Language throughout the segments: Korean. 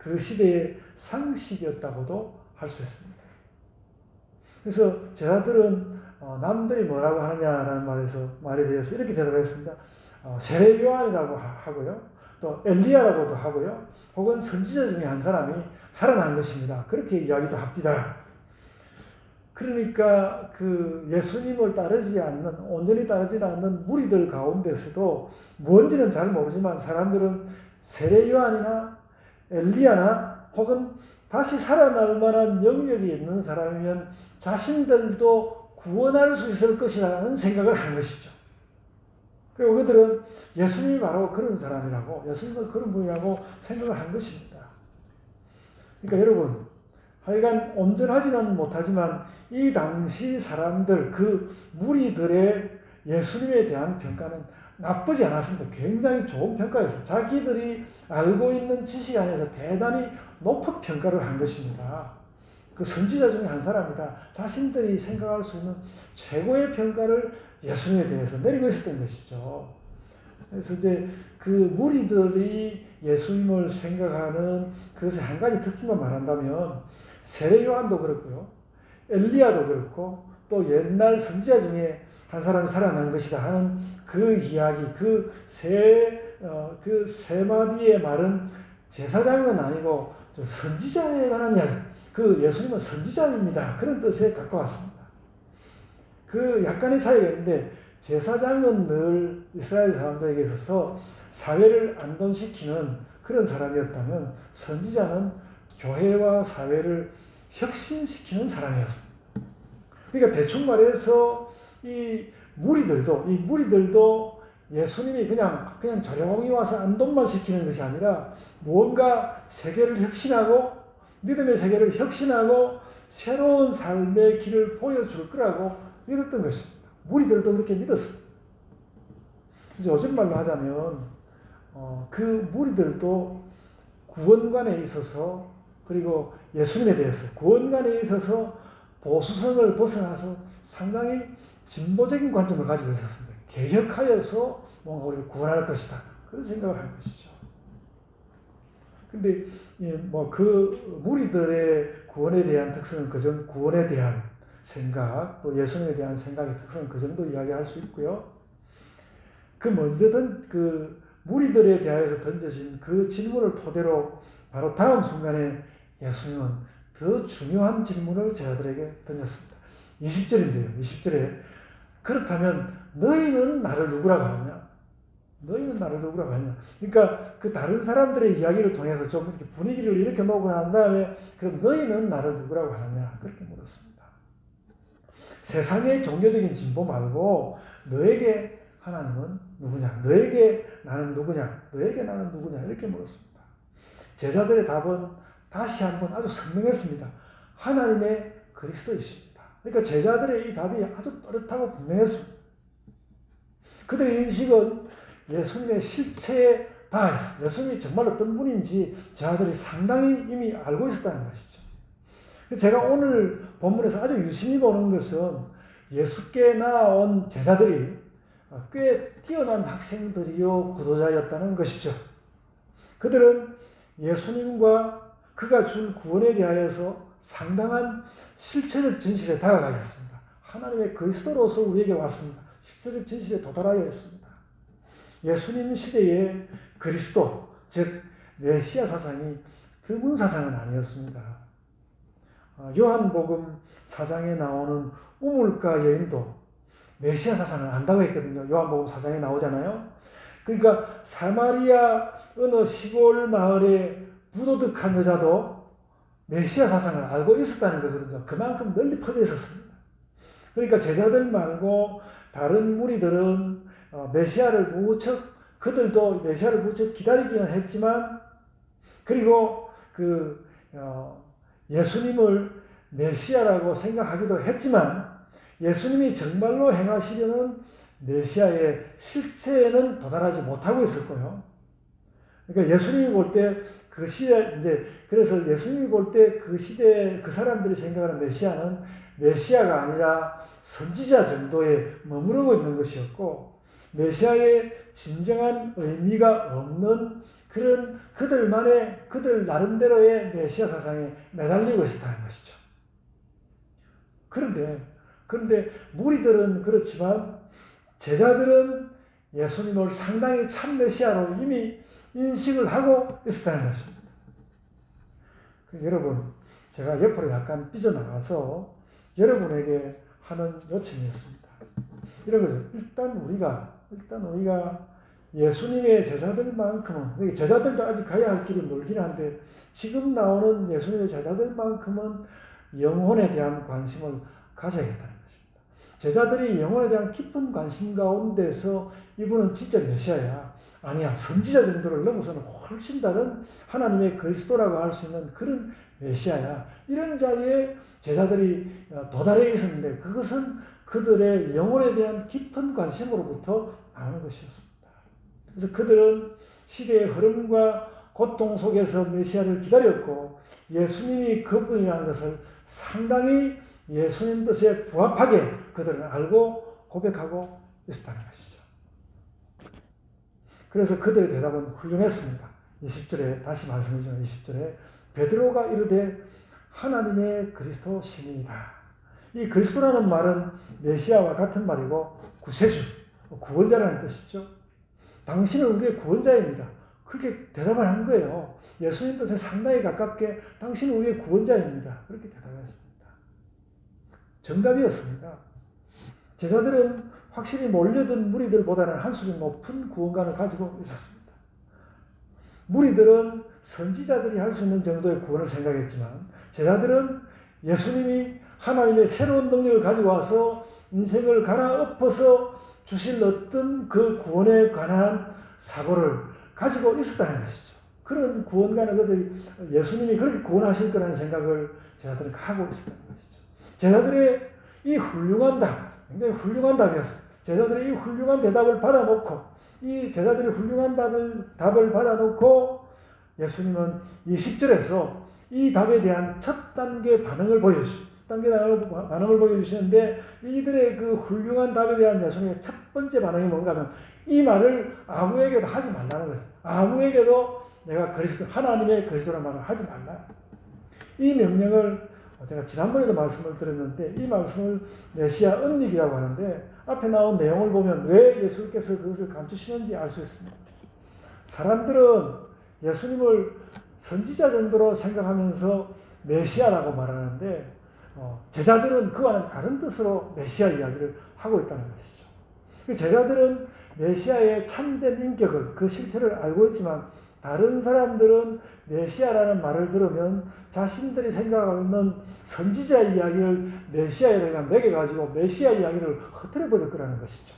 그 시대의 상식이었다고도 할 수 있습니다. 그래서 제자들은 남들이 뭐라고 하느냐라는 말에 대해서 이렇게 대답했습니다. 세례 요한이라고 하고요. 또 엘리야라고도 하고요. 혹은 선지자 중에 한 사람이 살아난 것입니다. 그렇게 이야기도 합디다. 그러니까 그 예수님을 온전히 따르지 않는 무리들 가운데서도 뭔지는 잘 모르지만 사람들은 세례 요한이나 엘리야나 혹은 다시 살아날 만한 영역이 있는 사람이면 자신들도 구원할 수 있을 것이라는 생각을 한 것이죠. 그리고 그들은 예수님이 바로 그런 사람이라고, 예수님은 그런 분이라고 생각을 한 것입니다. 그러니까 여러분, 하여간 온전하지는 못하지만 이 당시 사람들, 그 무리들의 예수님에 대한 평가는 나쁘지 않았습니다. 굉장히 좋은 평가였어요. 자기들이 알고 있는 지식 안에서 대단히 높은 평가를 한 것입니다. 그 선지자 중에 한 사람이다. 자신들이 생각할 수 있는 최고의 평가를 예수님에 대해서 내리고 있었던 것이죠. 그래서 이제 그 무리들이 예수님을 생각하는 그것의 한 가지 특징만 말한다면 세례 요한도 그렇고요. 엘리야도 그렇고 또 옛날 선지자 중에 한 사람이 살아난 것이다 하는 그 이야기, 그 세 마디의 말은 제사장은 아니고 선지자에 관한 이야기. 그 예수님은 선지자입니다. 그런 뜻에 갖고 왔습니다. 그 약간의 차이가 있는데 제사장은 늘 이스라엘 사람들에게 있어서 사회를 안동시키는 그런 사람이었다면 선지자는 교회와 사회를 혁신시키는 사람이었습니다. 그러니까 대충 말해서 이 무리들도 예수님이 그냥 조용히 와서 안동만 시키는 것이 아니라 무언가 세계를 혁신하고 믿음의 세계를 혁신하고 새로운 삶의 길을 보여줄 거라고 믿었던 것입니다. 무리들도 그렇게 믿었습니다. 그래서 요즘 말로 하자면 그 무리들도 구원관에 있어서 그리고 예수님에 대해서 구원관에 있어서 보수성을 벗어나서 상당히 진보적인 관점을 가지고 있었습니다. 개혁하여서 뭔가 우리를 구원할 것이다. 그런 생각을 한 것이죠. 근데 그 무리들의 구원에 대한 특성은 그저 구원에 대한 생각, 또 예수님에 대한 생각의 특성은 그 정도 이야기할 수 있고요. 그 먼저든 그 무리들에 대하여서 던져진 그 질문을 토대로 바로 다음 순간에 예수님은 더 중요한 질문을 제자들에게 던졌습니다. 20절인데요. 20절에 그렇다면 너희는 나를 누구라고 하느냐? 너희는 나를 누구라고 하느냐? 그러니까 그 다른 사람들의 이야기를 통해서 좀 이렇게 분위기를 이렇게 놓고 난 다음에 그럼 너희는 나를 누구라고 하느냐? 그렇게 물었습니다. 세상의 종교적인 진보 말고 너에게 하나님은 누구냐? 너에게 나는 누구냐? 너에게 나는 누구냐? 이렇게 물었습니다. 제자들의 답은 다시 한번 아주 선명했습니다. 하나님의 그리스도이십니다. 그러니까 제자들의 이 답이 아주 또렷하고 분명했습니다. 그들의 인식은 예수님의 실체에 다 예수님이 정말 어떤 분인지 제자들이 상당히 이미 알고 있었다는 것이죠. 제가 오늘 본문에서 아주 유심히 보는 것은 예수께 나온 제자들이 꽤 뛰어난 학생들이요 구도자였다는 것이죠. 그들은 예수님과 그가 준 구원에 대하여서 상당한 실체적 진실에 다가가셨습니다. 하나님의 그리스도로서 우리에게 왔습니다. 실체적 진실에 도달하여 있습니다. 예수님 시대의 그리스도, 즉 메시아 사상이 드문 사상은 아니었습니다. 요한복음 4장에 나오는 우물가 여인도 메시아 사상을 안다고 했거든요. 요한복음 4장에 나오잖아요. 그러니까 사마리아 어느 시골 마을에 부도덕한 여자도 메시아 사상을 알고 있었다는 거거든요. 그만큼 널리 퍼져 있었습니다. 그러니까 제자들 말고 다른 무리들은 그들도 메시아를 무척 기다리기는 했지만, 그리고 예수님을 메시아라고 생각하기도 했지만, 예수님이 정말로 행하시려는 메시아의 실체에는 도달하지 못하고 있을 거예요. 그러니까 예수님이 볼 때 그 시대, 그래서 예수님이 볼 때 그 시대, 그 사람들이 생각하는 메시아는 메시아가 아니라 선지자 정도에 머무르고 있는 것이었고, 메시아의 진정한 의미가 없는 그런 그들 나름대로의 메시아 사상에 매달리고 있었다는 것이죠. 그런데 무리들은 그렇지만 제자들은 예수님을 상당히 참 메시아로 이미 인식을 하고 있었다는 것입니다. 여러분, 제가 옆으로 약간 삐져나가서 여러분에게 하는 요청이었습니다. 이런 거죠. 일단 우리가 예수님의 제자들만큼은, 제자들도 아직 가야 할 길이 멀긴 한데, 지금 나오는 예수님의 제자들만큼은 영혼에 대한 관심을 가져야겠다는 것입니다. 제자들이 영혼에 대한 깊은 관심 가운데서 이분은 진짜 메시아야, 아니야, 선지자 정도를 넘어서는 훨씬 다른 하나님의 그리스도라고 할 수 있는 그런 메시아야, 이런 자리에 제자들이 도달해 있었는데, 그것은 그들의 영혼에 대한 깊은 관심으로부터 나오는 것이었습니다. 그래서 그들은 시대의 흐름과 고통 속에서 메시아를 기다렸고, 예수님이 그분이라는 것을 상당히 예수님 뜻에 부합하게 그들은 알고 고백하고 있었다는 것이죠. 그래서 그들의 대답은 훌륭했습니다. 20절에 다시 말씀드리지만 20절에 베드로가 이르되 하나님의 그리스도 신이다. 이 그리스도라는 말은 메시아와 같은 말이고 구세주, 구원자라는 뜻이죠. 당신은 우리의 구원자입니다. 그렇게 대답을 한 거예요. 예수님 뜻에 상당히 가깝게 당신은 우리의 구원자입니다. 그렇게 대답했습니다. 정답이었습니다. 제자들은 확실히 몰려든 무리들보다는 한 수준 높은 구원관을 가지고 있었습니다. 무리들은 선지자들이 할 수 있는 정도의 구원을 생각했지만 제자들은 예수님이 하나님의 새로운 능력을 가지고 와서 인생을 갈아엎어서 주실 어떤 그 구원에 관한 사고를 가지고 있었다는 것이죠. 그런 구원관을 그들이 예수님이 그렇게 구원하실 거라는 생각을 제자들은 하고 있었다는 것이죠. 제자들의 이 훌륭한 답, 굉장히 훌륭한 답이었어요. 제자들의 이 훌륭한 대답을 받아놓고, 이 제자들이 훌륭한 답을 받아놓고 예수님은 20절에서 이 답에 대한 첫 단계 반응을 보여주시는데, 이들의 그 훌륭한 답에 대한 예수님의 첫 번째 반응이 뭔가 하면 이 말을 아무에게도 하지 말라는 거예요. 아무에게도 내가 하나님의 그리스도라는 말을 하지 말라. 이 명령을 제가 지난번에도 말씀을 드렸는데, 이 말씀을 메시아 은닉이라고 하는데, 앞에 나온 내용을 보면 왜 예수께서 그것을 감추시는지 알 수 있습니다. 사람들은 예수님을 선지자 정도로 생각하면서 메시아라고 말하는데, 제자들은 그와는 다른 뜻으로 메시아 이야기를 하고 있다는 것이죠. 제자들은 메시아의 참된 인격을, 그 실체를 알고 있지만, 다른 사람들은 메시아라는 말을 들으면 자신들이 생각하는 선지자 이야기를 메시아에 대해 매겨가지고 메시아 이야기를 흐트려버릴 거라는 것이죠.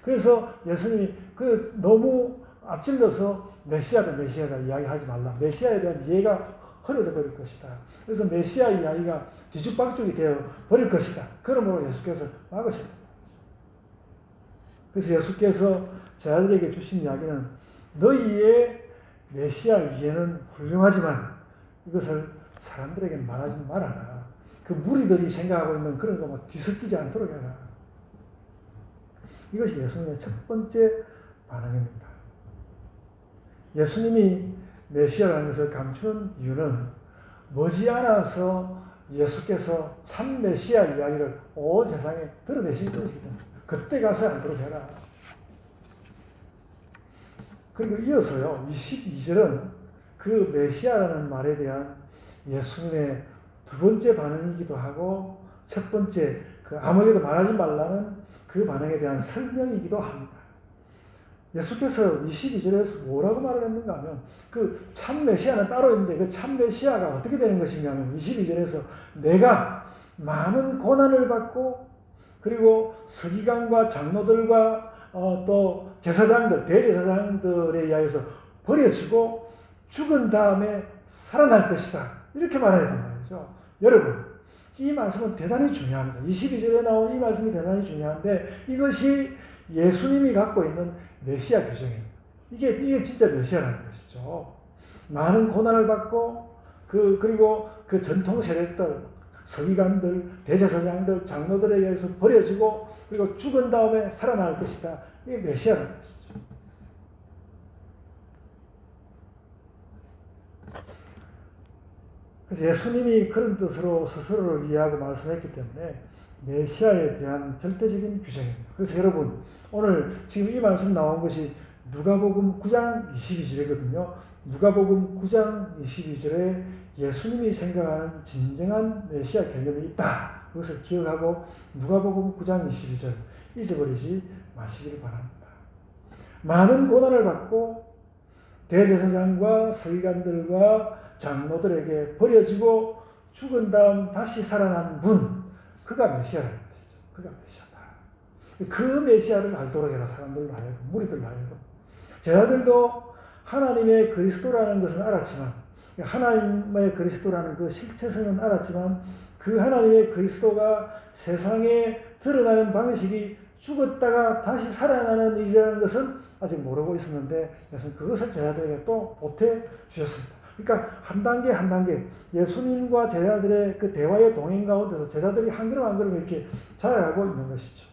그래서 예수님이 너무 앞질러서 메시아다 이야기하지 말라. 메시아에 대한 이해가 흐려져 버릴 것이다. 그래서 메시아 이야기가 뒤죽박죽이 되어 버릴 것이다. 그러므로 예수께서 막으셨다. 그래서 예수께서 제자들에게 주신 이야기는 너희의 메시아 이해는 훌륭하지만 이것을 사람들에게 말하지 말아라. 그 무리들이 생각하고 있는 그런 거 뒤섞이지 않도록 해라. 이것이 예수님의 첫 번째 반응입니다. 예수님이 메시아라는 것을 감추는 이유는 머지않아서 예수께서 참 메시아 이야기를 온 세상에 드러내실 것이기 때문에 그때 가서 하도록 해라. 그리고 이어서요, 22절은 그 메시아라는 말에 대한 예수님의 두 번째 반응이기도 하고 첫 번째 아무에게도 말하지 말라는 그 반응에 대한 설명이기도 합니다. 예수께서 22절에서 뭐라고 말을 했는가 하면 그 참 메시아는 따로 있는데 그 참 메시아가 어떻게 되는 것인가 하면 22절에서 내가 많은 고난을 받고 그리고 서기관과 장로들과 또 제사장들, 대제사장들에 의해서 버려지고 죽은 다음에 살아날 것이다. 이렇게 말해야 된단 말이죠. 여러분, 이 말씀은 대단히 중요합니다. 22절에 나온 이 말씀이 대단히 중요한데 이것이 예수님이 갖고 있는 메시아 규정입니다. 이게 진짜 메시아라는 것이죠. 많은 고난을 받고 그리고 그 전통 세력들, 서기관들, 대제사장들, 장로들에 의해서 버려지고 그리고 죽은 다음에 살아날 것이다. 이게 메시아라는 것이죠. 그래서 예수님이 그런 뜻으로 스스로를 이해하고 말씀했기 때문에 메시아에 대한 절대적인 규정입니다. 그래서 여러분 오늘 지금 이 말씀 나온 것이 누가복음 9장 22절이거든요. 누가복음 9장 22절에 예수님이 생각하는 진정한 메시아 개념이 있다. 그것을 기억하고 누가복음 9장 22절 잊어버리지 마시길 바랍니다. 많은 고난을 받고 대제사장과 서기관들과 장로들에게 버려지고 죽은 다음 다시 살아난 분, 그가 메시아라는 것이죠. 그가 메시아다. 그 메시아를 알도록 해라. 사람들로 하여금, 무리들로 하여금. 제자들도 하나님의 그리스도라는 것은 알았지만, 하나님의 그리스도라는 그 실체성은 알았지만, 그 하나님의 그리스도가 세상에 드러나는 방식이 죽었다가 다시 살아나는 일이라는 것은 아직 모르고 있었는데, 예수님 그것을 제자들에게 또 보태 주셨습니다. 그러니까 한 단계 한 단계 예수님과 제자들의 그 대화의 동행 가운데서 제자들이 한 걸음 한 걸음 이렇게 자라가고 있는 것이죠.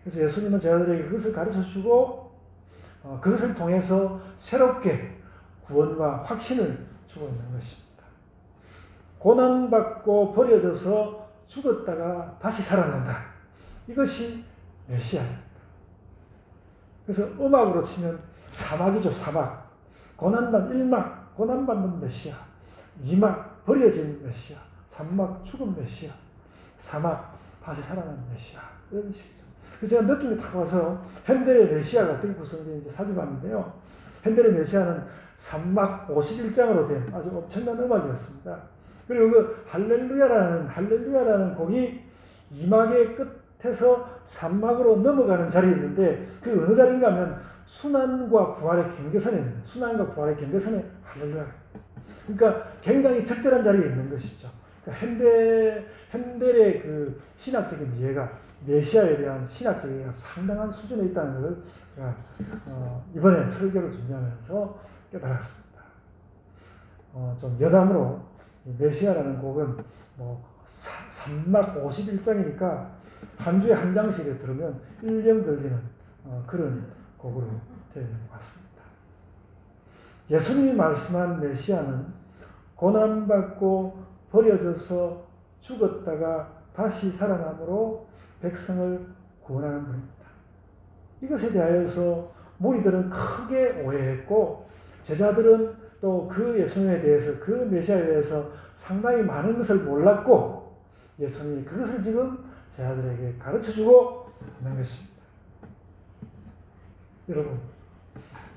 그래서 예수님은 제자들에게 그것을 가르쳐 주고 그것을 통해서 새롭게 구원과 확신을 주고 있는 것입니다. 고난받고 버려져서 죽었다가 다시 살아난다. 이것이 메시아입니다. 그래서 음악으로 치면 사막이죠. 사막. 고난받는 1막, 고난받는 메시아. 2막, 버려진 메시아. 3막, 죽은 메시아. 4막, 다시 살아난 메시아. 이런 식이죠. 그래서 제가 느낌이 탁 와서 핸델의 메시아가 어떻게 구성되는지 살펴봤는데요. 핸델의 메시아는 3막 51장으로 된 아주 엄청난 음악이었습니다. 그리고 그 할렐루야라는 곡이 2막의 끝에서 3막으로 넘어가는 자리에 있는데 그 어느 자리인가 하면 순환과 부활의 경계선에 있는 순환과 부활의 경계선에 할렐루야. 그러니까 굉장히 적절한 자리에 있는 것이죠. 그러니까 핸델의 그 신학적인 이해가 메시아에 대한 신학적 이해가 상당한 수준에 있다는 것을 제가 이번에 설교를 준비하면서 깨달았습니다. 좀 여담으로 메시아라는 곡은 뭐 3막 51장이니까 한 주에 한 장씩 들으면 1년 걸리는 그런 곡으로 되어 있는 것 같습니다. 예수님이 말씀한 메시아는 고난받고 버려져서 죽었다가 다시 살아남으로 백성을 구원하는 분입니다. 이것에 대하여서 무리들은 크게 오해했고 제자들은 또 그 예수님에 대해서 그 메시아에 대해서 상당히 많은 것을 몰랐고 예수님이 그것을 지금 제자들에게 가르쳐주고 있는 것입니다. 여러분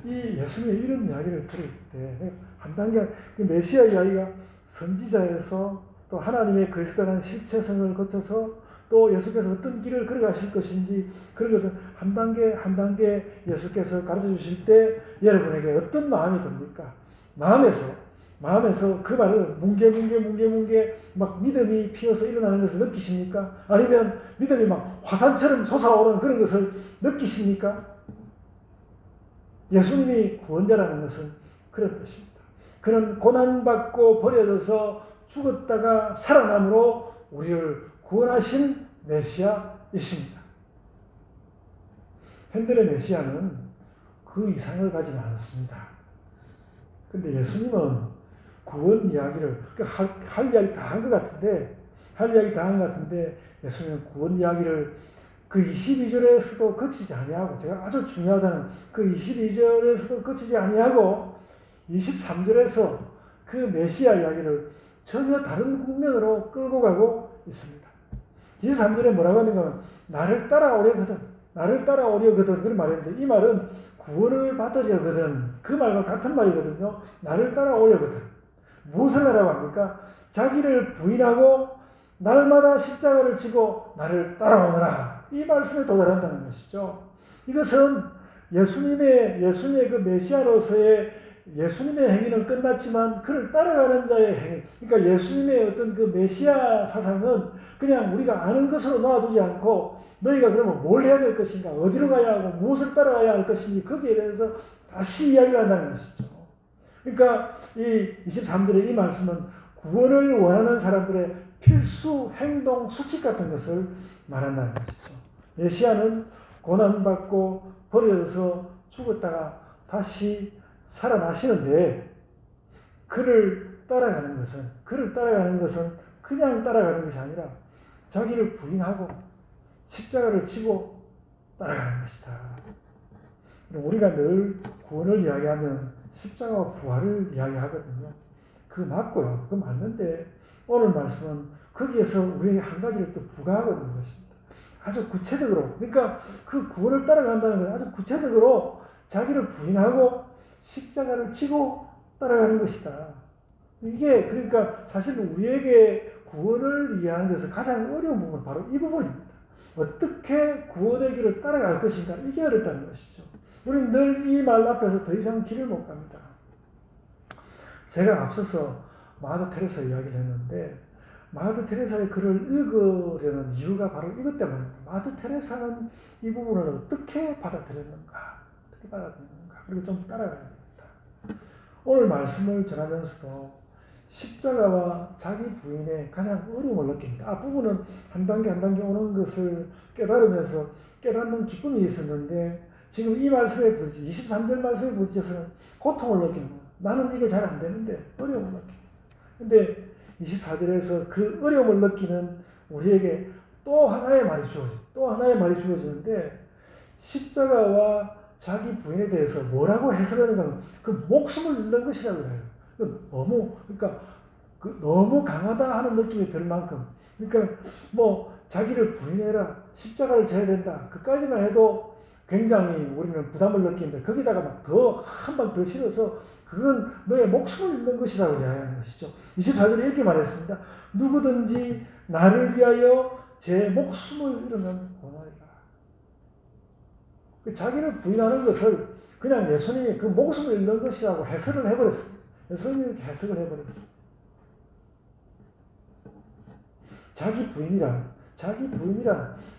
이 예수님의 이런 이야기를 들을 때 한 단계 메시아 이야기가 선지자에서 또 하나님의 그리스도라는 실체성을 거쳐서 또 예수께서 어떤 길을 걸어가실 것인지 그런 것을 한 단계 한 단계 예수께서 가르쳐 주실 때 여러분에게 어떤 마음이 듭니까? 마음에서 그 말을 뭉게 막 믿음이 피어서 일어나는 것을 느끼십니까? 아니면 믿음이 막 화산처럼 솟아오르는 그런 것을 느끼십니까? 예수님이 구원자라는 것은 그런 뜻입니다. 그는 고난받고 버려져서 죽었다가 살아남으로 우리를 구원하신 메시아이십니다. 핸델의 메시아는 그 이상을 가지는 않습니다. 근데 예수님은 구원 이야기를 할 이야기 다 한 것 같은데 예수님은 구원 이야기를 그 22절에서도 그치지 아니하고 제가 아주 중요하다는 그 22절에서도 그치지 아니하고 23절에서 그 메시아 이야기를 전혀 다른 국면으로 끌고 가고 있습니다. 23절에 뭐라고 하는가 하면 나를 따라오려거든 그런 말인데 이 말은 구원을 받으려거든 그 말과 같은 말이거든요. 나를 따라오려거든 무엇을 하라고 합니까? 자기를 부인하고 날마다 십자가를 지고 나를 따라오너라 이 말씀에 도달한다는 것이죠. 이것은 예수님의 그 메시아로서의 예수님의 행위는 끝났지만 그를 따라가는 자의 행위, 그러니까 예수님의 어떤 그 메시아 사상은 그냥 우리가 아는 것으로 놔두지 않고 너희가 그러면 뭘 해야 될 것인가, 어디로 가야 하고 무엇을 따라가야 할 것인지 거기에 대해서 다시 이야기를 한다는 것이죠. 그러니까 이 23절의 이 말씀은 구원을 원하는 사람들의 필수 행동 수칙 같은 것을 말한다는 것이죠. 메시아는 고난받고 버려져서 죽었다가 다시 살아나시는데 그를 따라가는 것은 그냥 따라가는 것이 아니라 자기를 부인하고 십자가를 지고 따라가는 것이다. 우리가 늘 구원을 이야기하면 십자가와 부활을 이야기하거든요. 그거 맞고요. 그거 맞는데 오늘 말씀은 거기에서 우리에게 한 가지를 또 부과하고 있는 것입니다. 아주 구체적으로, 그러니까 그 구원을 따라간다는 것은 아주 구체적으로 자기를 부인하고 십자가를 지고 따라가는 것이다. 이게 그러니까 사실 우리에게 구원을 이해하는 데서 가장 어려운 부분은 바로 이 부분입니다. 어떻게 구원의 길을 따라갈 것인가, 이게 어렵다는 것이죠. 우리는 늘 이 말 앞에서 더 이상 길을 못 갑니다. 제가 앞서서 마더 테레사 이야기를 했는데 마더 테레사의 글을 읽으려는 이유가 바로 이것 때문입니다. 마더 테레사는 이 부분을 어떻게 받아들였는가, 그리고 좀 따라가야 됩니다. 오늘 말씀을 전하면서도 십자가와 자기 부인의 가장 어려움을 느낍니다. 앞부분은 한 단계 한 단계 오는 것을 깨달으면서 깨닫는 기쁨이 있었는데 지금 이 말씀에 부딪혀 23절 말씀에 부딪혀서는 고통을 느끼는 거예요. 나는 이게 잘 안 되는데 어려움을 느끼는 거예요. 근데 24절에서 그 어려움을 느끼는 우리에게 또 하나의 말이 주어지는데 십자가와 자기 부인에 대해서 뭐라고 해석하는가 하면 그 목숨을 잃는 것이라고 해요. 너무 강하다 하는 느낌이 들 만큼, 그러니까 뭐 자기를 부인해라, 십자가를 져야 된다, 그까지만 해도 굉장히 우리는 부담을 느끼는데 거기다가 막 더 한 방 더 실어서 그건 너의 목숨을 잃는 것이라고 이야기하는 것이죠. 24절에 이렇게 말했습니다. 누구든지 나를 위하여 제 목숨을 잃으면 고마리라. 자기를 부인하는 것을 그냥 예수님이 그 목숨을 잃는 것이라고 해석을 해버렸습니다. 예수님이 이렇게 해석을 해버렸어요. 자기 부인이란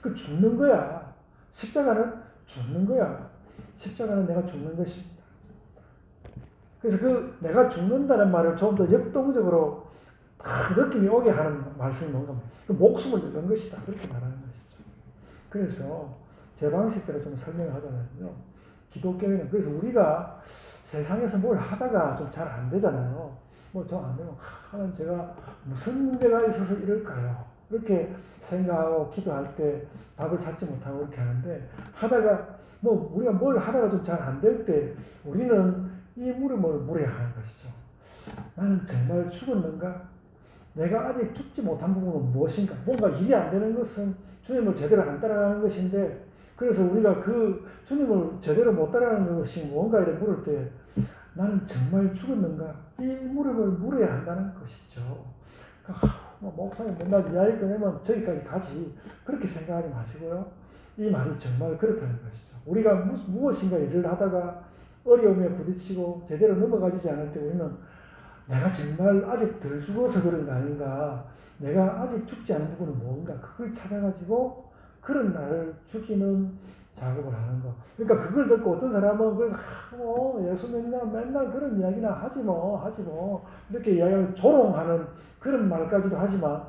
그 죽는 거야. 십자가는 죽는 거야. 십자가는 내가 죽는 것입니다. 그래서 그 내가 죽는다는 말을 좀 더 역동적으로 딱 느낌이 오게 하는 말씀이 뭔가 그 목숨을 잃는 것이다. 그렇게 말하는 것이죠. 그래서 제 방식대로 좀 설명을 하자면요. 기독교에는 그래서 우리가 세상에서 뭘 하다가 좀 잘 안 되잖아요. 뭐 좀 안 되면 하나님 제가 무슨 문제가 있어서 이럴까요? 이렇게 생각하고 기도할 때 답을 찾지 못하고 그렇게 하는데 하다가 뭐 우리가 뭘 하다가 좀 잘 안 될 때 우리는 이 물음을 물어야 하는 것이죠. 나는 정말 죽었는가? 내가 아직 죽지 못한 부분은 무엇인가? 뭔가 일이 안 되는 것은 주님을 제대로 안 따라가는 것인데 그래서 우리가 그 주님을 제대로 못 따라가는 것이 뭔가를 물을 때 나는 정말 죽었는가? 이 물음을 물어야 한다는 것이죠. 목사님 맨날 이야기 꺼내면 저기까지 가지. 그렇게 생각하지 마시고요. 이 말이 정말 그렇다는 것이죠. 우리가 무엇인가 일을 하다가 어려움에 부딪히고 제대로 넘어가지 않을 때 우리는 내가 정말 아직 덜 죽어서 그런 거 아닌가. 내가 아직 죽지 않은 부분은 뭔가. 그걸 찾아가지고 그런 나를 죽이는 작업을 하는 거. 그러니까 그걸 듣고 어떤 사람은 그래서 예수 믿나 맨날 그런 이야기나 하지 뭐 이렇게 이야기하면 조롱하는 그런 말까지도 하지만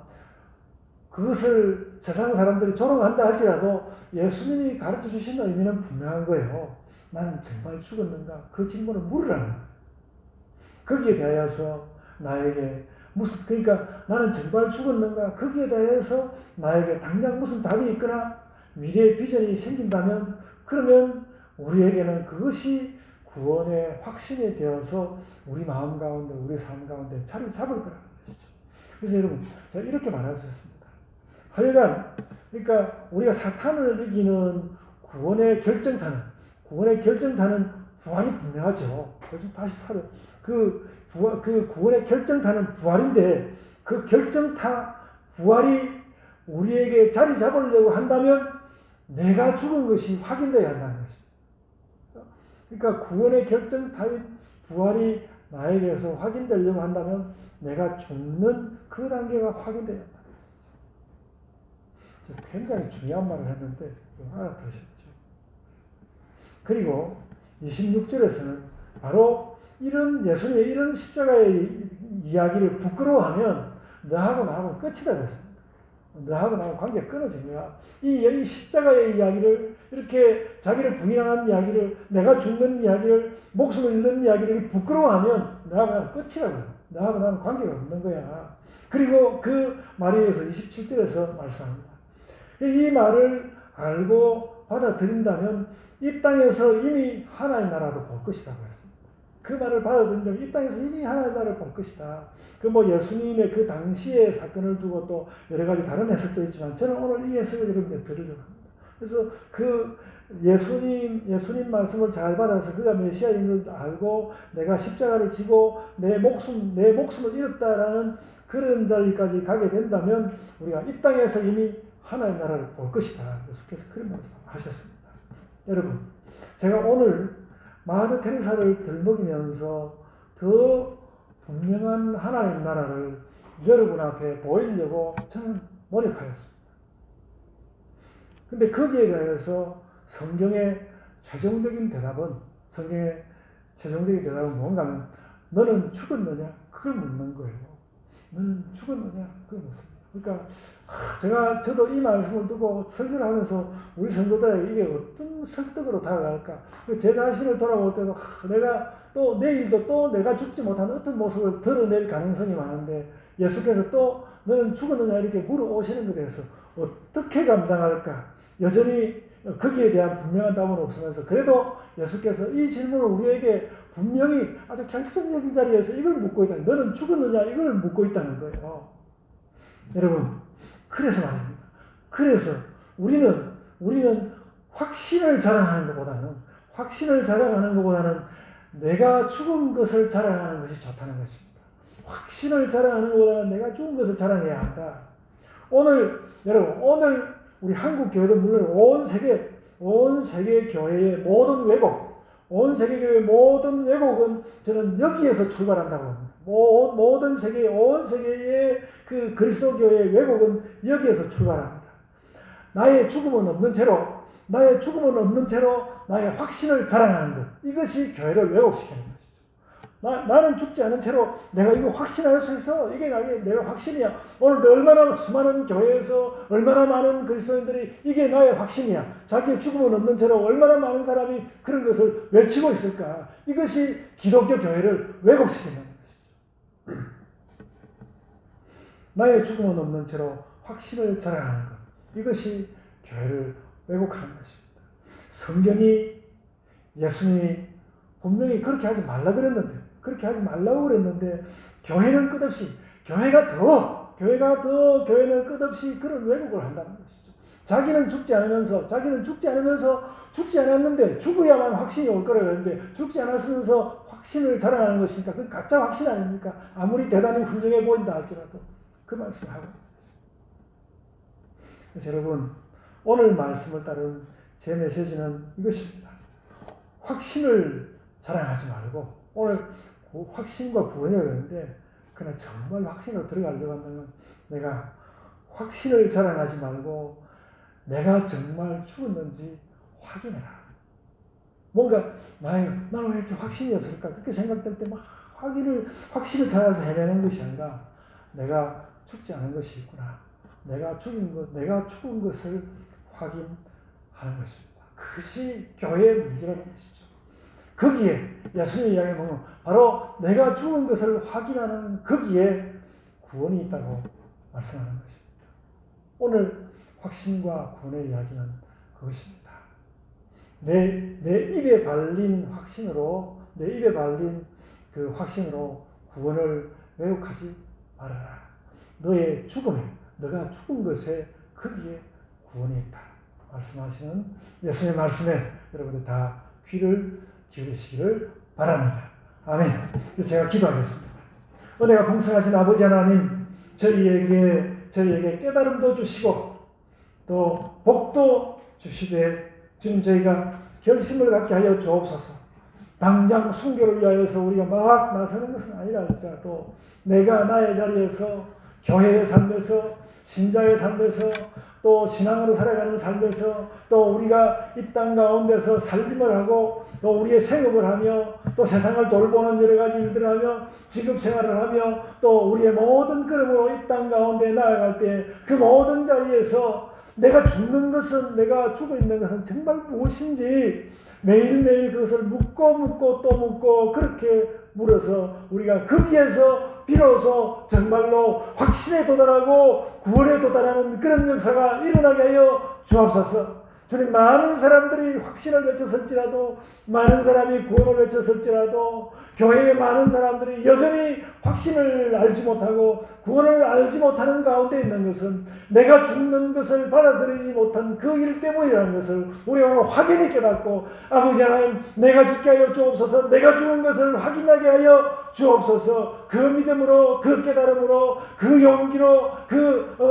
그것을 세상 사람들이 조롱한다 할지라도 예수님이 가르쳐 주신 의미는 분명한 거예요. 나는 정말 죽었는가? 그 질문을 물으라는 거예요. 거기에 대하여서 나에게 그러니까 나는 정말 죽었는가? 거기에 대해서 나에게 당장 무슨 답이 있거나 미래의 비전이 생긴다면 그러면 우리에게는 그것이 구원의 확신이 되어서 우리 마음 가운데 우리 삶 가운데 자리 잡을 거라는 것이죠. 그래서 여러분 제가 이렇게 말할 수 있습니다. 하여간 그러니까 우리가 사탄을 이기는 구원의 결정타는 부활이 분명하죠. 그래서 다시 그 구원의 결정타는 부활인데 그 결정타 부활이 우리에게 자리 잡으려고 한다면 내가 죽은 것이 확인되어야 한다는 것입니다. 그러니까 구원의 결정타인 부활이 나에게서 확인되려고 한다면 내가 죽는 그 단계가 확인되어야 한다는 것이죠. 굉장히 중요한 말을 했는데 알아들으셨죠? 그리고 26절에서는 바로 이런 예수님의 이런 십자가의 이야기를 부끄러워하면 너하고 나하고 끝이다 그랬습니다. 너하고 나하고 관계가 끊어진 거야. 이 십자가의 이야기를 이렇게 자기를 부인하는 이야기를, 내가 죽는 이야기를, 목숨을 잃는 이야기를 부끄러워하면 나하고 끝이라고요. 나하고 나는 관계가 없는 거야. 그리고 그 말에 의해서 27절에서 말씀합니다. 이 말을 알고 받아들인다면 이 땅에서 이미 하나님 나라도 볼 것이라고 했습니다. 그 말을 받아들인다면 이 땅에서 이미 하나님 나라를 볼 것이다. 그 뭐 예수님의 그 당시의 사건을 두고 또 여러 가지 다른 해석도 있지만 저는 오늘 이 해석을 여러분께 들으려고 합니다. 그래서 그 예수님 말씀을 잘 받아서 그가 메시아인 것을 알고 내가 십자가를 지고 내 목숨을 잃었다라는 그런 자리까지 가게 된다면 우리가 이 땅에서 이미 하나님 나라를 볼 것이다. 예수께서 그런 말씀을 하셨습니다. 여러분, 제가 오늘 마더 테레사를 들먹이면서 더 분명한 하나님 나라를 여러분 앞에 보이려고 저는 노력하였습니다. 근데 거기에 대해서 성경의 최종적인 대답은 뭔가 하면 너는 죽었느냐? 그걸 묻는 거예요. 너는 죽었느냐? 그걸 묻습니다. 그러니까 저도 이 말씀을 두고 설교를 하면서 우리 성도들에게 이게 어떤 설득으로 다가갈까? 제 자신을 돌아볼 때도 내가 또 내일도 또 내가 죽지 못한 어떤 모습을 드러낼 가능성이 많은데 예수께서 또 너는 죽었느냐 이렇게 물어오시는 것에 대해서 어떻게 감당할까? 여전히 거기에 대한 분명한 답은 없으면서 그래도 예수께서 이 질문을 우리에게 분명히 아주 결정적인 자리에서 이걸 묻고 있다. 너는 죽었느냐 이걸 묻고 있다는 거예요. 여러분, 그래서 말입니다. 그래서 우리는 확신을 자랑하는 것보다는 내가 죽은 것을 자랑하는 것이 좋다는 것입니다. 확신을 자랑하는 것보다는 내가 죽은 것을 자랑해야 한다. 여러분, 오늘 우리 한국 교회도 물론 온 세계 교회의 모든 왜곡은 저는 여기에서 출발한다고 합니다. 온 세계의 그 그리스도 교회의 왜곡은 여기에서 출발합니다. 나의 죽음은 없는 채로 나의 확신을 자랑하는 것. 이것이 교회를 왜곡시키는 것이죠. 나는 죽지 않은 채로 내가 이거 확신할 수 있어. 이게 내가 확신이야. 오늘도 얼마나 수많은 교회에서 얼마나 많은 그리스도인들이 이게 나의 확신이야. 자기의 죽음은 없는 채로 얼마나 많은 사람이 그런 것을 외치고 있을까. 이것이 기독교 교회를 왜곡시키는 것이죠. 나의 죽음은 없는 채로 확신을 자랑하는 것. 이것이 교회를 왜곡하는 것입니다. 성경이 예수님이 분명히 그렇게 하지 말라고 그랬는데 교회는 끝없이 교회는 끝없이 그런 왜곡을 한다는 것이죠. 자기는 죽지 않았는데 죽어야만 확신이 올 거라고 했는데 죽지 않았으면서 확신을 자랑하는 것이니까 그건 가짜 확신 아닙니까? 아무리 대단히 훌륭해 보인다 할지라도 그 말씀을 하고 있는 것입니다. 그래서 여러분, 오늘 말씀을 따른 제 메시지는 이것입니다. 확신을 자랑하지 말고, 오늘 확신과 구원이라고 했는데 그러나 정말 확신으로 들어가려고 한다면 내가 확신을 자랑하지 말고 내가 정말 죽었는지 확인해라. 뭔가 나는 왜 이렇게 확신이 없을까? 그렇게 생각될 때 막 확신을 찾아서 헤매는 것이 아니라 내가 죽지 않은 것이 있구나. 내가 죽은 것을 확인하는 것입니다. 그것이 교회의 문제라는 것이죠. 거기에 예수님의 이야기를 보면 바로 내가 죽은 것을 확인하는 거기에 구원이 있다고 말씀하는 것입니다. 오늘 확신과 구원의 이야기는 그것입니다. 내 입에 발린 그 확신으로 구원을 왜곡하지 말아라. 너의 죽음에, 너가 죽은 것에 거기에 구원이 있다. 말씀하시는 예수님의 말씀에 여러분들 다 귀를 기울이시기를 바랍니다. 아멘. 제가 기도하겠습니다. 은혜가 풍성하신 아버지 하나님, 저희에게 깨달음도 주시고 또 복도 주시되 지금 저희가 결심을 갖게 하여 주옵소서. 당장 순교를 위하여서 우리가 막 나서는 것은 아니라 할지라도 내가 나의 자리에서 교회의 삶에서 신자의 삶에서 또 신앙으로 살아가는 삶에서 또 우리가 이 땅 가운데서 살림을 하고 또 우리의 생업을 하며 또 세상을 돌보는 여러 가지 일들을 하며 직업 생활을 하며 또 우리의 모든 걸음으로 이 땅 가운데 나아갈 때 그 모든 자리에서 내가 죽는 것은, 내가 죽어 있는 것은 정말 무엇인지 매일매일 그것을 묻고 또 묻고 그렇게 물어서 우리가 거기에서 비로소 정말로 확신에 도달하고 구원에 도달하는 그런 역사가 일어나게 하여 주옵소서. 주님, 많은 사람들이 확신을 외쳤을지라도, 많은 사람이 구원을 외쳤을지라도, 교회에 많은 사람들이 여전히 확신을 알지 못하고 구원을 알지 못하는 가운데 있는 것은 내가 죽는 것을 받아들이지 못한 그 일 때문이라는 것을 우리가 오늘 확연히 깨닫고, 아버지 하나님, 내가 죽게 하여 주옵소서. 내가 죽은 것을 확인하게 하여 주옵소서. 그 믿음으로, 그 깨달음으로, 그 용기로,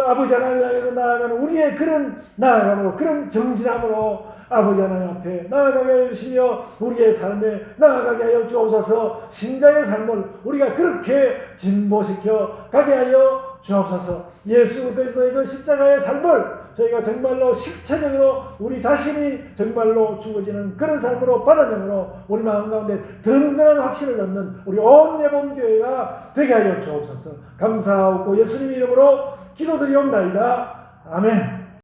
아버지 하나님 향해서 나아가는 우리의 그런 나아감으로, 그런 정진함으로 아버지 하나님 앞에 나아가게 해주시며 우리의 삶에 나아가게 하여 주옵소서. 신자의 삶을 우리가 그렇게 진보시켜 가게 하여 주옵소서. 예수 그리스도의 그 십자가의 삶을 저희가 정말로 실체적으로 우리 자신이 정말로 죽어지는 그런 삶으로 받아내므로 우리 마음 가운데 든든한 확신을 얻는 우리 온 예본교회가 되게 하여 주옵소서. 감사하고 예수님 이름으로 기도드리옵나이다. 아멘.